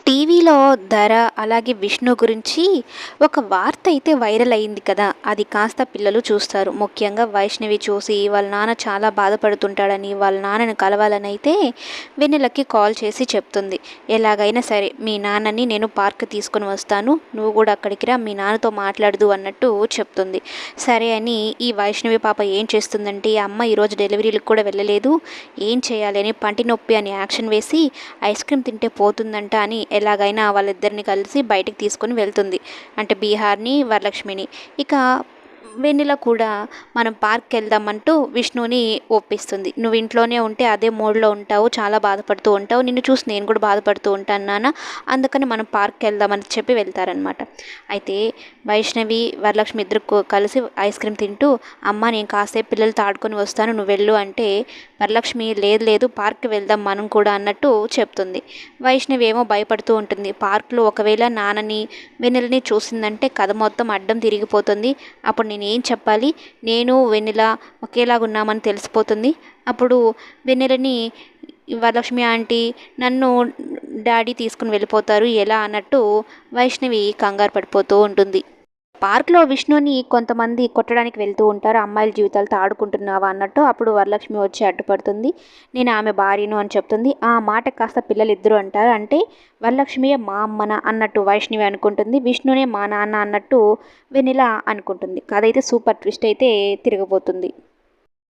టీవీలో ధర అలాగే విష్ణు గురించి ఒక వార్త అయితే వైరల్ అయింది కదా. అది కాస్త పిల్లలు చూస్తారు. ముఖ్యంగా వైష్ణవి చూసి వాళ్ళ నాన్న చాలా బాధపడుతుంటాడని, వాళ్ళ నాన్నని కలవాలని అయితే వెన్నెలకి కాల్ చేసి చెప్తుంది. ఎలాగైనా సరే మీ నాన్నని నేను పార్క్ తీసుకొని వస్తాను, నువ్వు కూడా అక్కడికి రా, మీ నాన్నతో మాట్లాడదు అన్నట్టు చెప్తుంది. సరే అని ఈ వైష్ణవి పాప ఏం చేస్తుందంటే, ఈ అమ్మ ఈరోజు డెలివరీలకు కూడా వెళ్ళలేదు, ఏం చేయాలి అని పంటి నొప్పి అని యాక్షన్ వేసి ఐస్ క్రీమ్ తింటే పోతుందంట అని ఎలాగైనా వాళ్ళిద్దరిని కలిసి బయటికి తీసుకొని వెళ్తుంది. అంటే బీహార్ని, వరలక్ష్మిని. ఇక వెన్నెల కూడా మనం పార్క్కి వెళ్దామంటూ విష్ణుని ఒప్పిస్తుంది. నువ్వు ఇంట్లోనే ఉంటే అదే మోడ్లో ఉంటావు, చాలా బాధపడుతూ ఉంటావు, నిన్ను చూసి నేను కూడా బాధపడుతూ ఉంటాను నాన్న, అందుకని మనం పార్క్కి వెళ్దామని చెప్పి వెళ్తారనమాట. అయితే వైష్ణవి వరలక్ష్మి ఇద్దరు కలిసి ఐస్ క్రీమ్ తింటూ, అమ్మ నేను కాసేపు పిల్లలతో ఆడుకొని వస్తాను, నువ్వు వెళ్ళు అంటే వరలక్ష్మి లేదు లేదు పార్క్కి వెళ్దాం మనం కూడా అన్నట్టు చెప్తుంది. వైష్ణవి ఏమో భయపడుతూ ఉంటుంది. పార్క్లో ఒకవేళ నాన్నని వెన్నెలని చూసిందంటే కథ మొత్తం అడ్డం తిరిగిపోతుంది. అప్పుడు నేనేం చెప్పాలి, నేను వెన్నెల ఒకేలాగా ఉన్నామని తెలిసిపోతుంది. అప్పుడు వెన్నెలని వరలక్ష్మి ఆంటీ నన్ను డాడీ తీసుకుని వెళ్ళిపోతారు ఎలా అన్నట్టు వైష్ణవి కంగారు పడిపోతూ ఉంటుంది. పార్క్లో విష్ణుని కొంతమంది కొట్టడానికి వెళ్తూ ఉంటారు. అమ్మాయిల జీవితాలతో ఆడుకుంటున్నావా అన్నట్టు. అప్పుడు వరలక్ష్మి వచ్చి అడ్డుపడుతుంది. నేను ఆమె భార్యను అని చెప్తుంది. ఆ మాట కాస్త పిల్లలిద్దరూ అంటారు. అంటే వరలక్ష్మియే మా అమ్మన అన్నట్టు వైష్ణవి అనుకుంటుంది, విష్ణునే మా నాన్న అన్నట్టు వెన్నెల అనుకుంటుంది. కథ అయితే సూపర్ ట్విస్ట్ అయితే తిరగబోతుంది.